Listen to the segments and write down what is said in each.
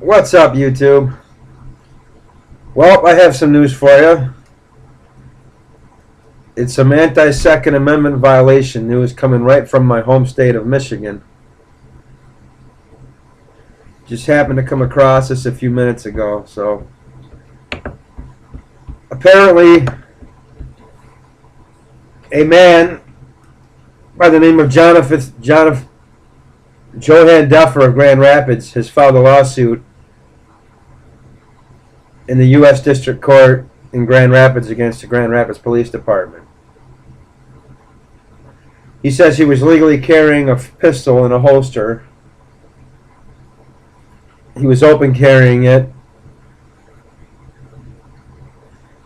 What's up, YouTube? Well, I have some news for you. It's some anti-Second Amendment violation news coming right from my home state of Michigan. Just happened to come across this a few minutes ago. So, apparently, a by the name of Johann Duffer of Grand Rapids has filed a lawsuit in the U.S. District Court in Grand Rapids against the Grand Rapids Police Department. He says he was legally carrying a pistol in a holster. He was open carrying it.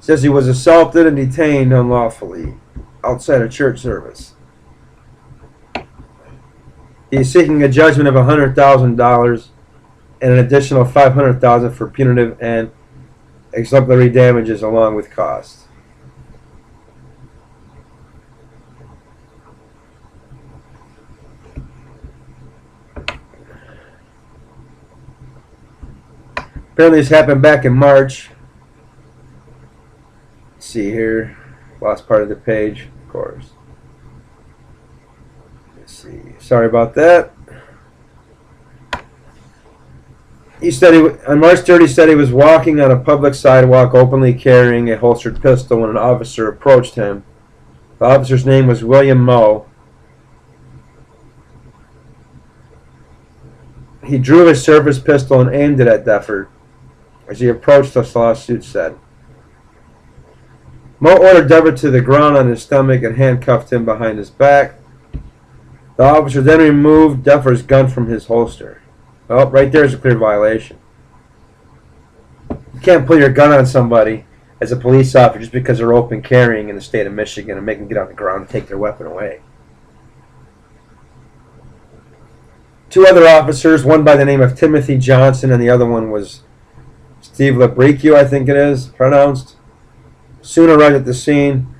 Says he was assaulted and detained unlawfully outside a church service. He is seeking a judgment of $100,000 and an additional $500,000 for punitive and exemplary damages along with costs. Apparently this happened back in March. Let's see here. Lost part of the page, of course. Let's see. Sorry about that. He said on March 3rd, he said he was walking on a public sidewalk openly carrying a holstered pistol when an officer approached him. The officer's name was William Moe. He drew his service pistol and aimed it at Duffer as he approached, the lawsuit said. Moe ordered Duffer to the ground on his stomach and handcuffed him behind his back. The officer then removed Duffer's gun from his holster. Well, right there is a clear violation. You can't pull your gun on somebody as a police officer just because they're open carrying in the state of Michigan and make them get on the ground and take their weapon away. Two other officers, one by the name of Timothy Johnson and the other one was Steve Labricu, I think it is pronounced, soon arrived at the scene.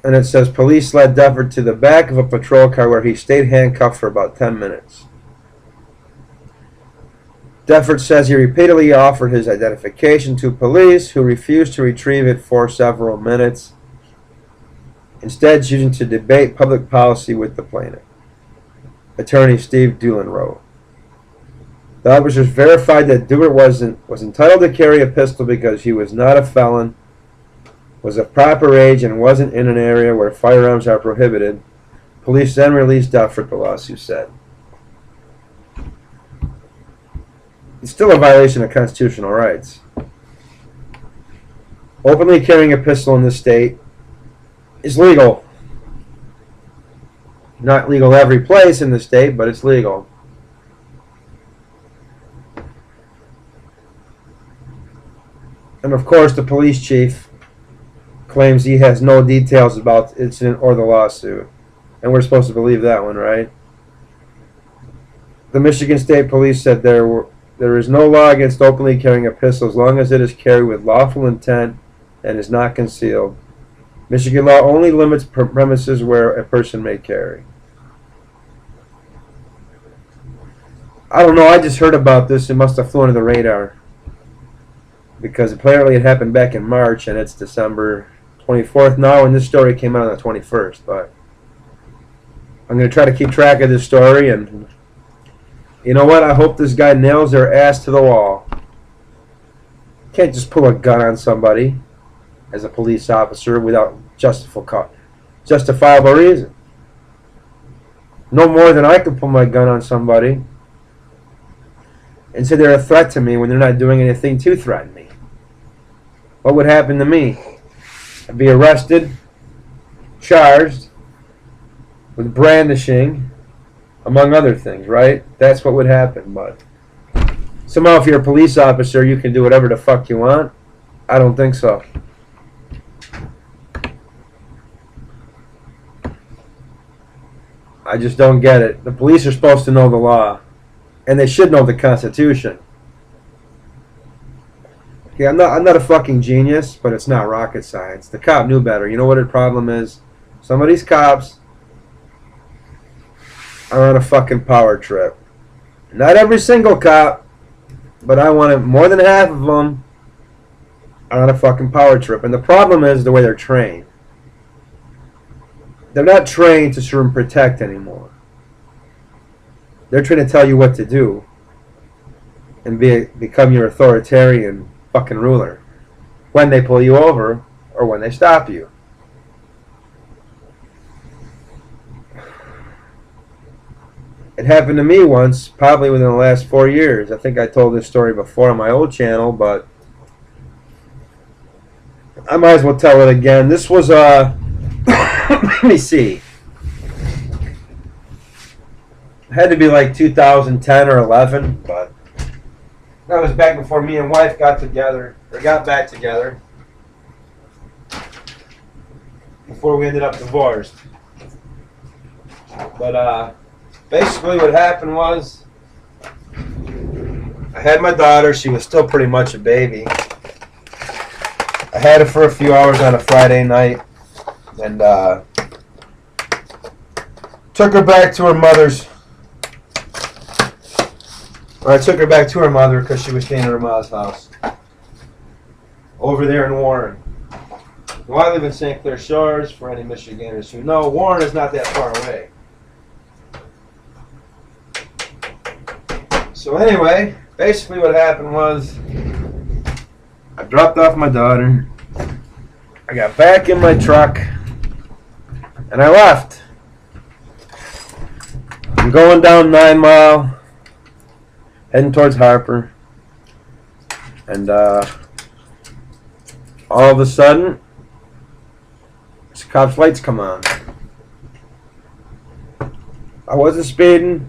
And it says police led Duffer to the back of a patrol car where he stayed handcuffed for about 10 minutes. Duffer says he repeatedly offered his identification to police, who refused to retrieve it for several minutes, instead choosing to debate public policy with the plaintiff. Attorney Steve Doolin wrote. The officers verified that Duffer was entitled to carry a pistol because he was not a felon, was of proper age, and wasn't in an area where firearms are prohibited. Police then released Duffer, the lawsuit said. It's still a violation of constitutional rights. Openly carrying a pistol in this state is legal. Not legal every place in the state, but it's legal. And of course, the police chief claims he has no details about the incident or the lawsuit. And we're supposed to believe that one, right? The Michigan State Police said there is no law against openly carrying a pistol as long as it is carried with lawful intent and is not concealed. Michigan law only limits premises where a person may carry. I don't know, I just heard about this. It must have flown under the radar. Because apparently it happened back in March and it's December 24th now, and this story came out on the 21st. But I'm going to try to keep track of this story, and you know what? I hope this guy nails their ass to the wall. Can't just pull a gun on somebody as a police officer without justifiable reason. No more than I could pull my gun on somebody and say they're a threat to me when they're not doing anything to threaten me. What would happen to me? I'd be arrested, charged with brandishing, among other things, right? That's what would happen. But somehow if you're a police officer, you can do whatever the fuck you want. I don't think so. I just don't get it. The police are supposed to know the law, and they should know the Constitution. Okay, I'm not a fucking genius, but it's not rocket science. The cop knew better. You know what the problem is? Some of these cops are on a fucking power trip. Not every single cop, but I wanted more than half of them on a fucking power trip. And the problem is the way they're trained. They're not trained to serve and protect anymore. They're trying to tell you what to do and become your authoritarian fucking ruler when they pull you over or when they stop you. It happened to me once, probably within the last 4 years. I think I told this story before on my old channel, but I might as well tell it again. This was let me see. It had to be like 2010 or 11, but that was back before me and wife got back together. Before we ended up divorced. But basically what happened was I had my daughter. She was still pretty much a baby. I had her for a few hours on a Friday night and took her back to her mother's. I took her back to her mother because she was staying at her mom's house over there in Warren. Well, I live in St. Clair Shores. For any Michiganders who know, Warren is not that far away. So anyway, basically what happened was I dropped off my daughter. I got back in my truck and I left. I'm going down 9 Mile, heading towards Harper, and all of a sudden, this cop's lights come on. I wasn't speeding.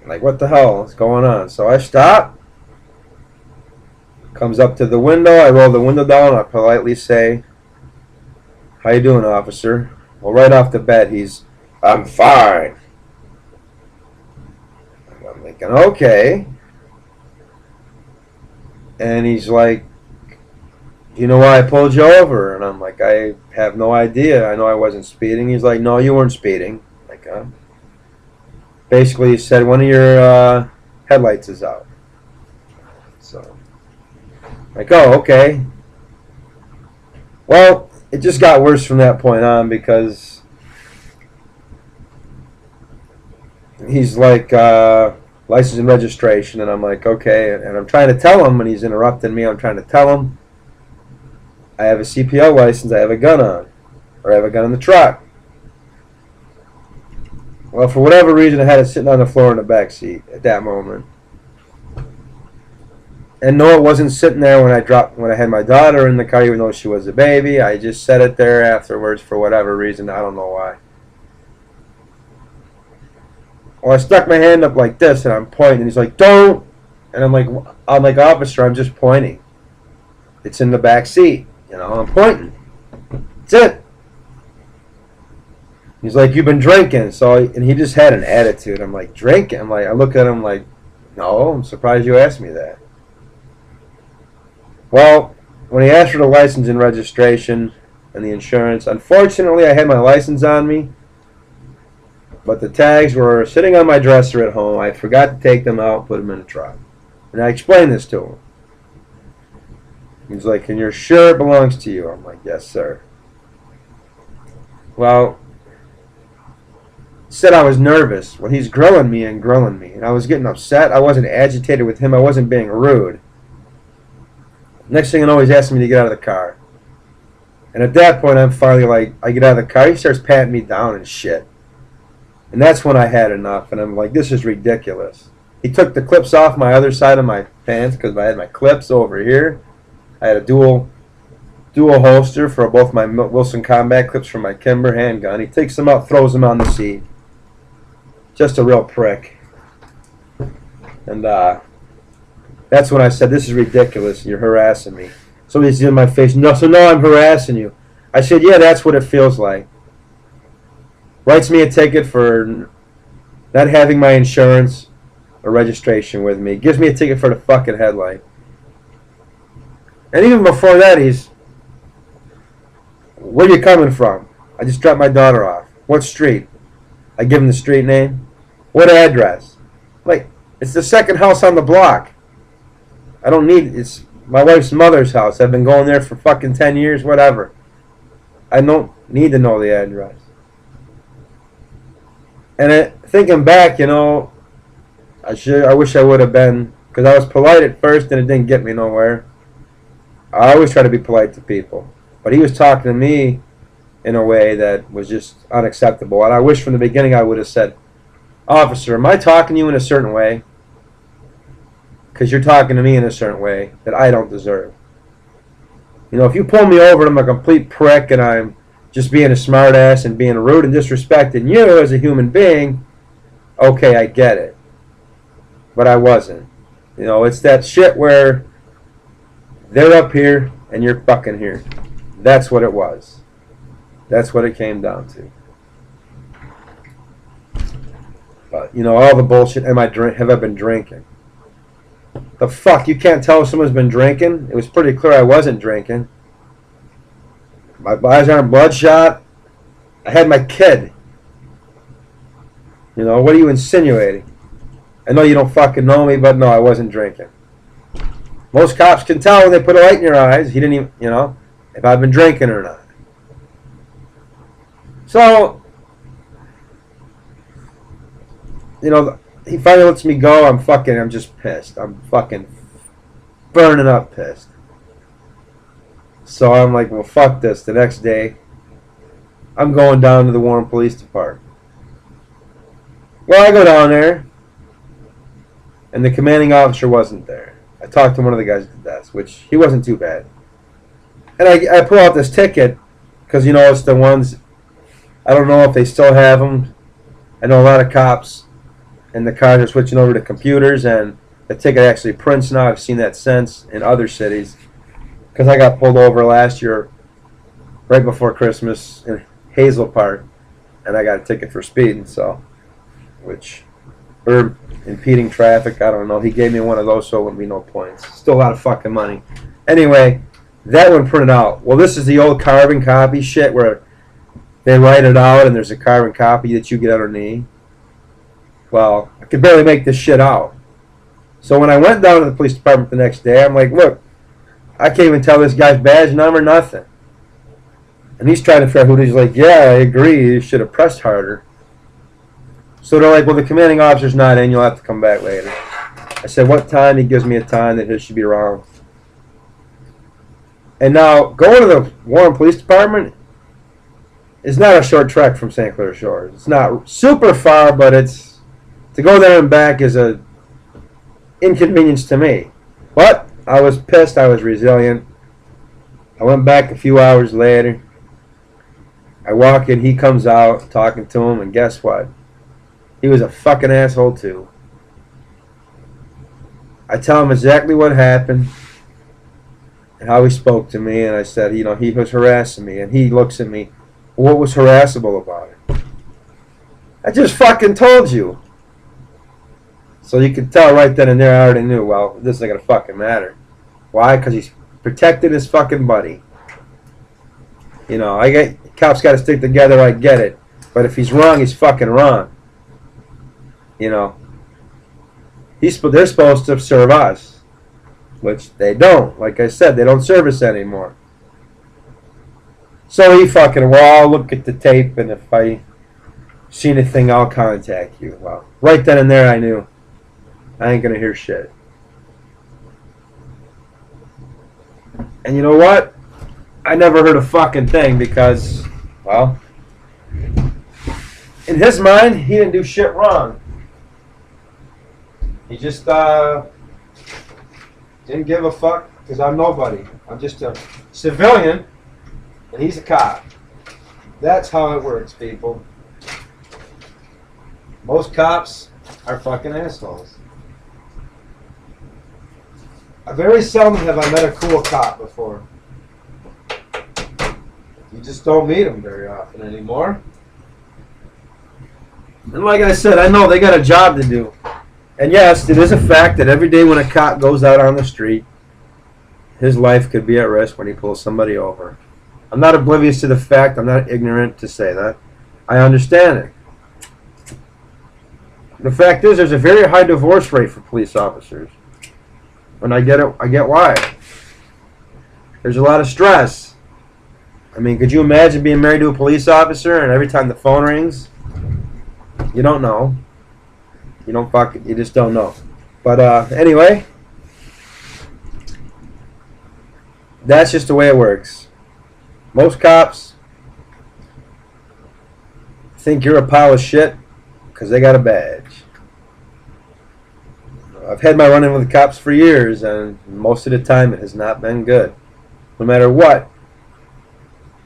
Like, what the hell is going on? So I stop. Comes up to the window. I roll the window down. I politely say, "How you doing, officer?" Well, right off the bat, I'm fine. I'm thinking, okay. And he's like, "Do you know why I pulled you over?" And I'm like, "I have no idea. I know I wasn't speeding." He's like, "No, you weren't speeding." Like, basically, he said one of your headlights is out. So, like, oh, okay. Well, it just got worse from that point on because he's like, license and registration, and I'm like, okay. And I'm trying to tell him, and he's interrupting me. I'm trying to tell him I have a CPL license, I have a gun on, or I have a gun in the truck. Well, for whatever reason, I had it sitting on the floor in the back seat at that moment. And no, it wasn't sitting there when I had my daughter in the car, even though she was a baby. I just set it there afterwards for whatever reason. I don't know why. Well, I stuck my hand up like this, and I'm pointing. And he's like, "Don't!" And I'm like, "Officer, I'm just pointing. It's in the back seat. You know, I'm pointing. That's it." He's like, "You've been drinking." And he just had an attitude. I'm like, "Drinking?" I look at him like, "No, I'm surprised you asked me that." Well, when he asked for the license and registration and the insurance, unfortunately I had my license on me, but the tags were sitting on my dresser at home. I forgot to take them out and put them in the truck. And I explained this to him. He's like, "And you're sure it belongs to you?" I'm like, "Yes, sir." Well, he said I was nervous. Well, he's grilling me, and I was getting upset. I wasn't agitated with him. I wasn't being rude. Next thing I know, he's asking me to get out of the car. And at that point, I'm finally like, I get out of the car. He starts patting me down and shit. And that's when I had enough. And I'm like, this is ridiculous. He took the clips off my other side of my pants because I had my clips over here. I had a dual holster for both my Wilson Combat clips for my Kimber handgun. He takes them out, throws them on the seat. Just a real prick. And that's when I said, "This is ridiculous. You're harassing me." So he's in my face. No, I'm harassing you. I said, "Yeah, that's what it feels like." Writes me a ticket for not having my insurance or registration with me. Gives me a ticket for the fucking headlight. And even before that, "Where you coming from?" "I just dropped my daughter off." "What street?" I give him the street name. What address? Like, it's the second house on the block. I don't need, it's my wife's mother's house. I've been going there for fucking 10 years, whatever. I don't need to know the address. And thinking back, you know, I wish I would have been, because I was polite at first and it didn't get me nowhere. I always try to be polite to people. But he was talking to me in a way that was just unacceptable. And I wish from the beginning I would have said, "Officer, am I talking to you in a certain way? Because you're talking to me in a certain way that I don't deserve. You know, if you pull me over and I'm a complete prick and I'm just being a smartass and being rude and disrespecting you as a human being, okay, I get it. But I wasn't. You know, it's that shit where they're up here and you're fucking here. That's what it was. That's what it came down to. But, you know, all the bullshit, have I been drinking? The fuck, you can't tell if someone's been drinking? It was pretty clear I wasn't drinking. My eyes aren't bloodshot. I had my kid. You know, what are you insinuating? I know you don't fucking know me, but no, I wasn't drinking. Most cops can tell when they put a light in your eyes. He didn't even, you know, if I've been drinking or not. So, you know, he finally lets me go. I'm just pissed. I'm fucking burning up pissed. So I'm like, well, fuck this. The next day, I'm going down to the Warren Police Department. Well, I go down there, and the commanding officer wasn't there. I talked to one of the guys at the desk, which he wasn't too bad. And I pull out this ticket, because, you know, it's the ones, I don't know if they still have them. I know a lot of cops and the cars are switching over to computers, and the ticket actually prints now. I've seen that since in other cities. Because I got pulled over last year, right before Christmas, in Hazel Park, and I got a ticket for speeding, or impeding traffic, I don't know. He gave me one of those, so it wouldn't be no points. Still a lot of fucking money. Anyway, that one printed out. Well, this is the old carbon copy shit where they write it out and there's a carbon copy that you get underneath. Well, I could barely make this shit out. So when I went down to the police department the next day, I'm like, look, I can't even tell this guy's badge number, nothing. And he's trying to figure out who it is. He's like, yeah, I agree. You should have pressed harder. So they're like, well, the commanding officer's not in. You'll have to come back later. I said, what time? He gives me a time that his should be wrong. And now, going to the Warren Police Department is not a short trek from St. Clair Shores. It's not super far, but it's to go there and back is a inconvenience to me. But I was pissed. I was resilient. I went back a few hours later. I walk in. He comes out talking to him, and guess what? He was a fucking asshole too. I tell him exactly what happened and how he spoke to me, and I said, you know, he was harassing me, and he looks at me, what was harassable about it? I just fucking told you. So you could tell right then and there, I already knew, well, this isn't going to fucking matter. Why? Because he's protecting his fucking buddy. You know, cops got to stick together, I get it. But if he's wrong, he's fucking wrong. You know, they're supposed to serve us, which they don't. Like I said, they don't serve us anymore. So he fucking, well, I'll look at the tape, and if I see anything, I'll contact you. Well, right then and there, I knew I ain't gonna hear shit. And you know what? I never heard a fucking thing because, well, in his mind, he didn't do shit wrong. He just didn't give a fuck because I'm nobody. I'm just a civilian, and he's a cop. That's how it works, people. Most cops are fucking assholes. Very seldom have I met a cool cop before. You just don't meet them very often anymore. And like I said, I know they got a job to do. And yes, it is a fact that every day when a cop goes out on the street, his life could be at risk when he pulls somebody over. I'm not oblivious to the fact. I'm not ignorant to say that. I understand it. The fact is, there's a very high divorce rate for police officers. And I get it. I get why. There's a lot of stress. I mean, could you imagine being married to a police officer and every time the phone rings, you don't know. You just don't know. But anyway, that's just the way it works. Most cops think you're a pile of shit because they got a badge. I've had my run-in with the cops for years, and most of the time it has not been good. No matter what.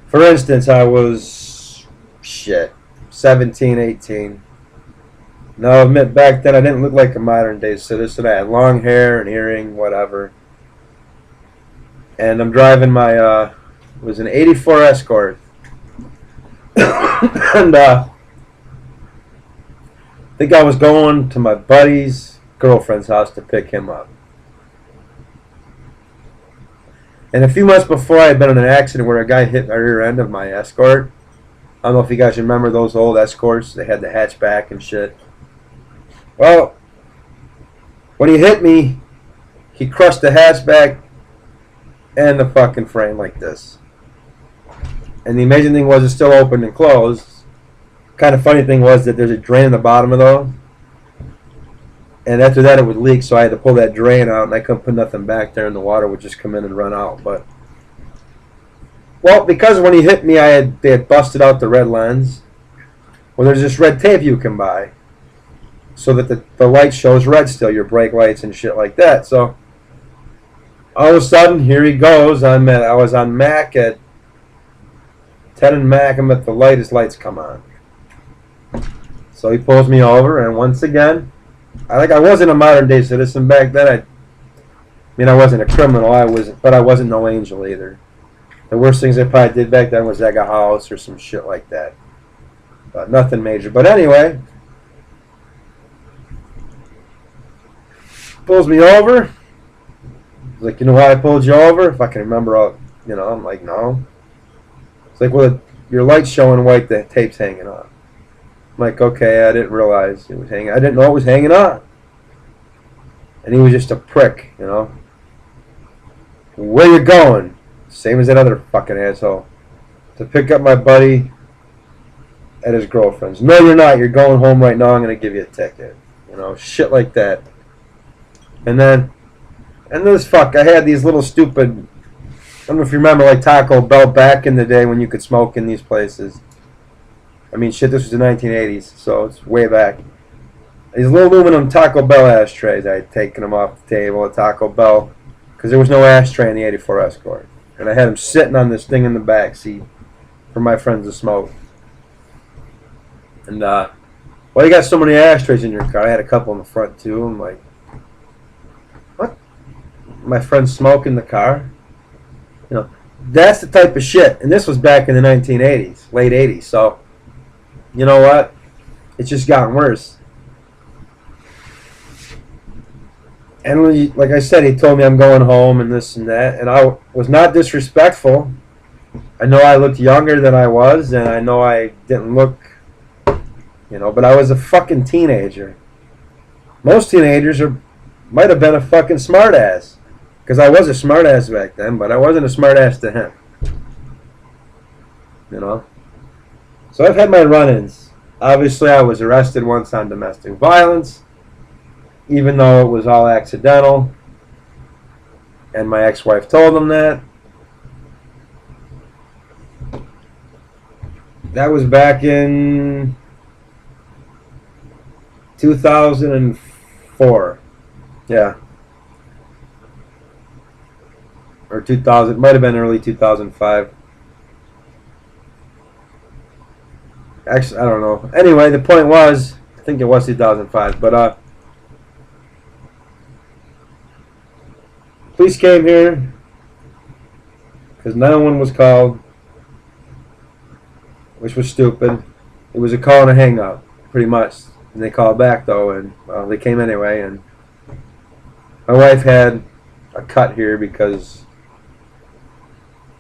For instance, I was, 17, 18. Now, I'll admit, back then I didn't look like a modern-day citizen. I had long hair and earring, whatever. And I'm driving my, it was an 84 Escort. And I think I was going to my buddy's girlfriend's house to pick him up. And a few months before, I had been in an accident where a guy hit my rear end of my Escort. I don't know if you guys remember those old Escorts. They had the hatchback and shit. Well, when he hit me, he crushed the hatchback and the fucking frame like this. And the amazing thing was it's still open and closed. Kind of funny thing was that there's a drain in the bottom of those. And after that it would leak, so I had to pull that drain out, and I couldn't put nothing back there, and the water would just come in and run out. But well, because when he hit me, they had busted out the red lens. Well, there's this red tape you can buy, so that the light shows red still, your brake lights and shit like that. So all of a sudden, here he goes. I was on Mac at 10 and Mac. I'm at the light. His lights come on. So he pulls me over, and once again, I wasn't a modern day citizen back then. I wasn't a criminal. But I wasn't no angel either. The worst things I probably did back then was egg a house or some shit like that. But nothing major. But anyway, pulls me over. He's like, you know why I pulled you over? If I can remember, I'm like, no. It's like, well, your light's showing white, the tape's hanging on. I'm like, okay, I didn't realize it was hanging. I didn't know it was hanging on. And he was just a prick, Where you going? Same as that other fucking asshole. To pick up my buddy at his girlfriend's. No, you're not. You're going home right now. I'm going to give you a ticket. Shit like that. And this fuck, I had these little stupid, I don't know if you remember, like Taco Bell back in the day when you could smoke in these places. Shit, this was the 1980s, so it's way back. These little aluminum Taco Bell ashtrays, I had taken them off the table at Taco Bell because there was no ashtray in the 84 Escort. And I had them sitting on this thing in the back seat for my friends to smoke. And, well, you got so many ashtrays in your car. I had a couple in the front, too. I'm like, what? My friends smoke in the car? That's the type of shit. And this was back in the 1980s, late 80s, so... You know what? It's just gotten worse. And like I said, he told me I'm going home and this and that. And I was not disrespectful. I know I looked younger than I was. And I know I didn't look, but I was a fucking teenager. Most teenagers might have been a fucking smartass. Because I was a smartass back then. But I wasn't a smartass to him. So I've had my run-ins. Obviously, I was arrested once on domestic violence, even though it was all accidental. And my ex-wife told him that. That was back in 2004. Yeah. Or 2000. It might have been early 2005. Actually, I don't know. Anyway, the point was, I think it was 2005, but police came here because no one was called, which was stupid. It was a call and a hang up, pretty much. And they called back though, and well, they came anyway. And my wife had a cut here because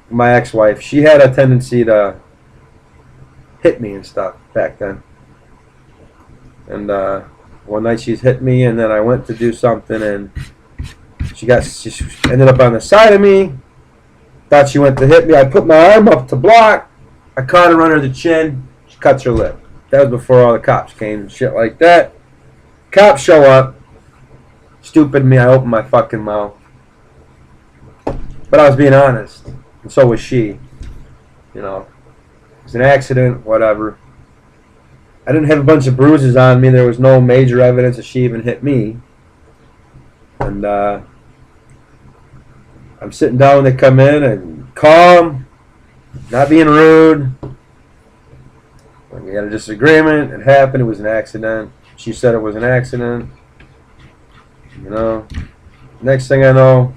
my ex-wife, she had a tendency to hit me and stuff back then. And One night she's hit me, and then I went to do something, and she ended up on the side of me. Thought she went to hit me. I put my arm up to block. I caught her under the chin. She cuts her lip. That was before all the cops came and shit like that. Cops show up. Stupid me, I opened my fucking mouth. But I was being honest. And so was she. You know. It was an accident, whatever. I didn't have a bunch of bruises on me. There was no major evidence that she even hit me. And I'm sitting down when they come in and calm, not being rude. When we had a disagreement, it happened, it was an accident. She said it was an accident. You know. Next thing I know,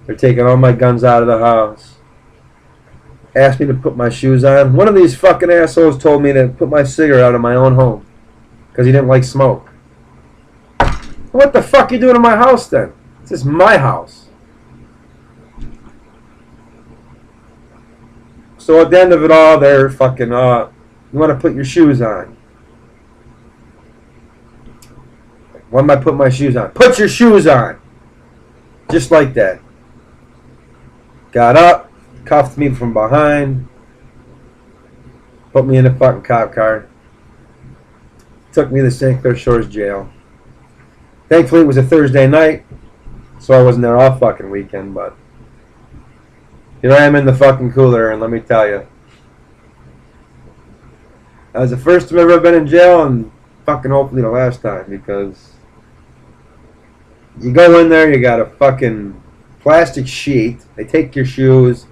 they're taking all my guns out of the house. Asked me to put my shoes on. One of these fucking assholes told me to put my cigarette out of my own home because he didn't like smoke. What the fuck are you doing in my house then? This is my house. So at the end of it all, they're fucking, you want to put your shoes on. Why am I putting my shoes on? Put your shoes on! Just like that. Got up. Cuffed me from behind, put me in a fucking cop car, took me to St. Clair Shores jail. Thankfully, it was a Thursday night, so I wasn't there all fucking weekend, but here I am in the fucking cooler, and let me tell you, that was the first time I've ever been in jail, and fucking hopefully the last time, because you go in there, you got a fucking plastic sheet, they take your shoes,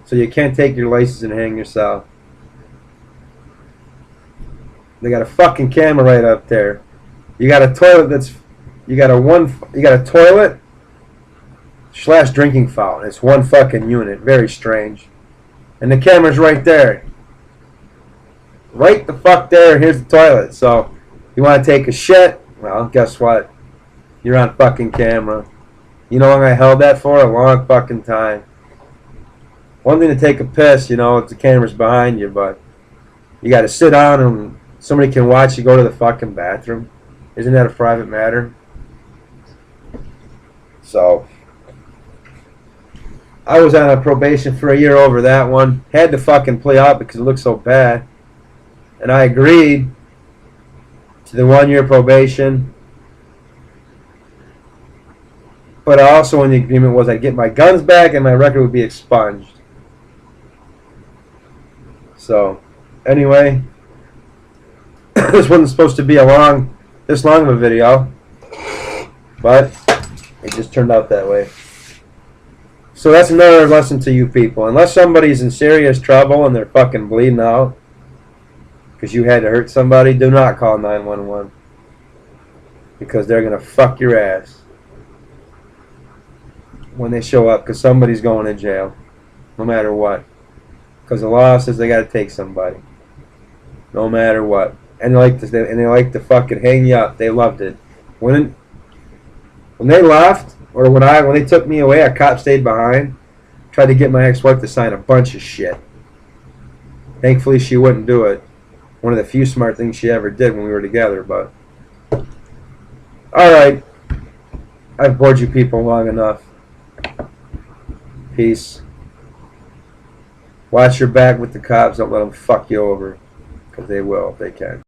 so you can't take your license and hang yourself. They got a fucking camera right up there. You got a toilet you got a toilet / drinking fountain. It's one fucking unit. Very strange. And the camera's right there. Right the fuck there. Here's the toilet. So you want to take a shit? Well, guess what? You're on fucking camera. You know how long I held that for? A long fucking time. One thing to take a piss, you know, if the camera's behind you, but you got to sit down and somebody can watch you go to the fucking bathroom. Isn't that a private matter? So, I was on a probation for a year over that one. Had to fucking play out because it looked so bad. And I agreed to the 1 year probation. But also in the agreement was I'd get my guns back and my record would be expunged. So, anyway, this wasn't supposed to be this long of a video, but it just turned out that way. So that's another lesson to you people. Unless somebody's in serious trouble and they're fucking bleeding out because you had to hurt somebody, do not call 911 because they're going to fuck your ass when they show up because somebody's going to jail, no matter what. Because the law says they got to take somebody, no matter what, and they like to fucking hang you up. They loved it when they left, or when they took me away. A cop stayed behind, tried to get my ex-wife to sign a bunch of shit. Thankfully, she wouldn't do it. One of the few smart things she ever did when we were together. But all right, I've bored you people long enough. Peace. Watch your back with the cops. Don't let them fuck you over. Because they will if they can.